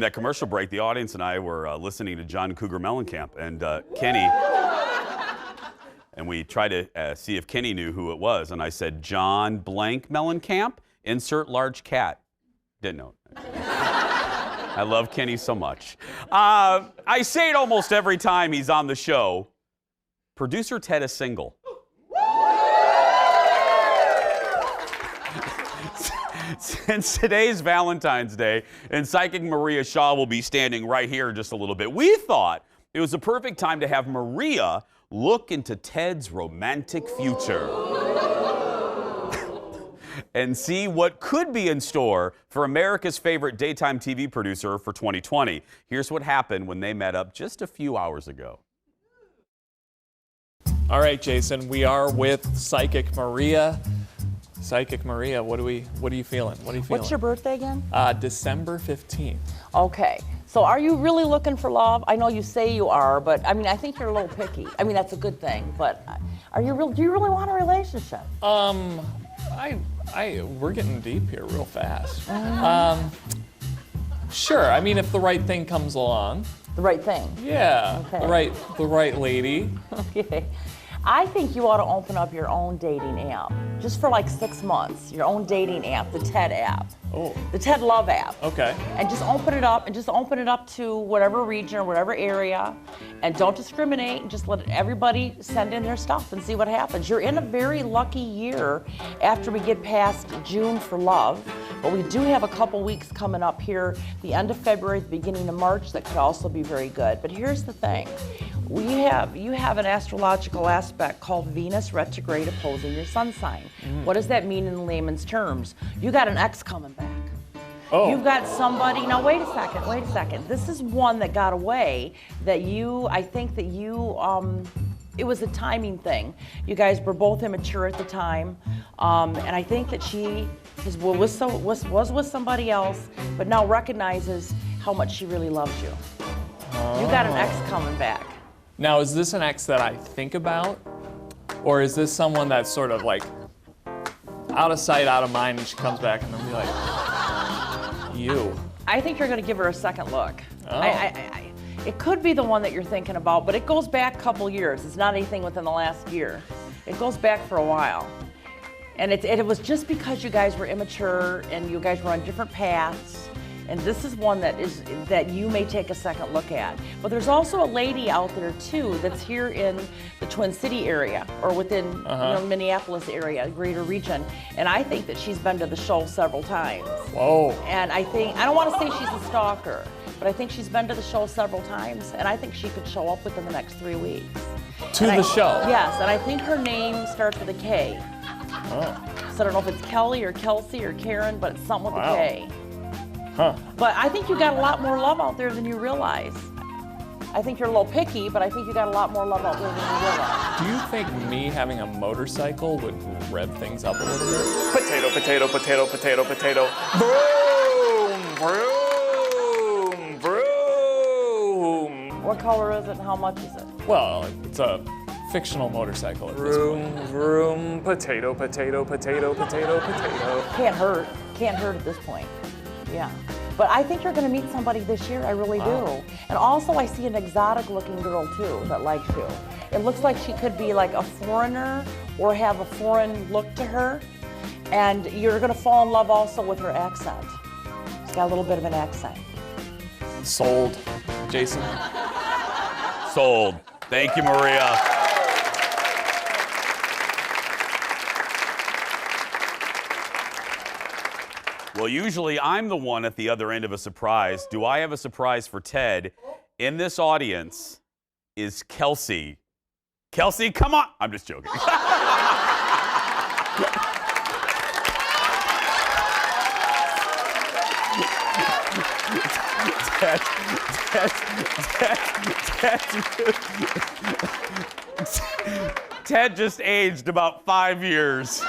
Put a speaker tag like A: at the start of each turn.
A: that commercial break, the audience and I were listening to John Cougar Mellencamp and Kenny, and we tried to see if Kenny knew who it was. And I said, John blank Mellencamp, insert large cat. Didn't know. I love Kenny so much. I say it almost every time he's on the show. Producer Ted is single. Since today's Valentine's Day, and Psychic Maria Shaw will be standing right here in just a little bit, we thought it was the perfect time to have Maria look into Ted's romantic future and see what could be in store for America's favorite daytime TV producer for 2020. Here's what happened when they met up just a few hours ago.
B: All right, Jason, we are with Psychic Maria. Psychic Maria, what are you feeling? What are you feeling?
C: What's your birthday again?
B: December 15th.
C: Okay. So are you really looking for love? I know you say you are, but I mean, I think you're a little picky. I mean, that's a good thing, but do you really want a relationship?
B: We're getting deep here real fast. Sure, I mean, if the right thing comes along.
C: The right thing?
B: Yeah,
C: okay.
B: the right lady.
C: Okay. I think you ought to open up your own dating app, just for like 6 months. Your own dating app, the TED app.
B: Oh.
C: The TED Love app.
B: Okay.
C: And just open it up, to whatever region or whatever area, and don't discriminate, and just let everybody send in their stuff and see what happens. You're in a very lucky year after we get past June for love, but we do have a couple weeks coming up here, the end of February, the beginning of March, that could also be very good. But here's the thing. You have an astrological aspect called Venus retrograde opposing your sun sign. What does that mean in layman's terms? You got an ex coming back.
B: Oh.
C: You've got somebody, now wait a second. This is one that got away that I think that it was a timing thing. You guys were both immature at the time. And I think that she was with somebody else, but now recognizes how much she really loves you. You got an ex coming back.
B: Now, is this an ex that I think about? Or is this someone that's sort of like out of sight, out of mind, and she comes back and I'll be like, you?
C: I think you're gonna give her a second look.
B: Oh.
C: It could be the one that you're thinking about, but it goes back a couple years. It's not anything within the last year. It goes back for a while. And it was just because you guys were immature and you guys were on different paths. And this is one that you may take a second look at. But there's also a lady out there too that's here in the Twin City area or within Minneapolis area, greater region. And I think that she's been to the show several times.
B: Whoa.
C: And I don't want to say she's a stalker, but I think she's been to the show several times, and I think she could show up within the next 3 weeks.
B: To the show?
C: Yes, and I think her name starts with a K.
B: Oh.
C: So I don't know if it's Kelly or Kelsey or Karen, but it's something with a K.
B: Huh.
C: But I think you got a lot more love out there than you realize. I think you're a little picky, but I think you got a lot more love out there than you realize.
B: Do you think me having a motorcycle would rev things up a little bit? Potato, potato, potato, potato, potato. Boom! Vroom! Vroom!
C: What color is it and how much is it?
B: Well, it's a fictional motorcycle at this point. Vroom, vroom, potato, potato, potato, potato, potato.
C: Can't hurt. Can't hurt at this point. Yeah. But I think you're going to meet somebody this year. I really do. And also, I see an exotic-looking girl, too, that likes you. It looks like she could be like a foreigner or have a foreign look to her. And you're going to fall in love also with her accent. She's got a little bit of an accent.
B: Sold. Jason?
A: Sold. Thank you, Maria. Well, usually I'm the one at the other end of a surprise. Do I have a surprise for Ted? In this audience is Kelsey. Kelsey, come on. I'm just joking. Ted just aged about 5 years.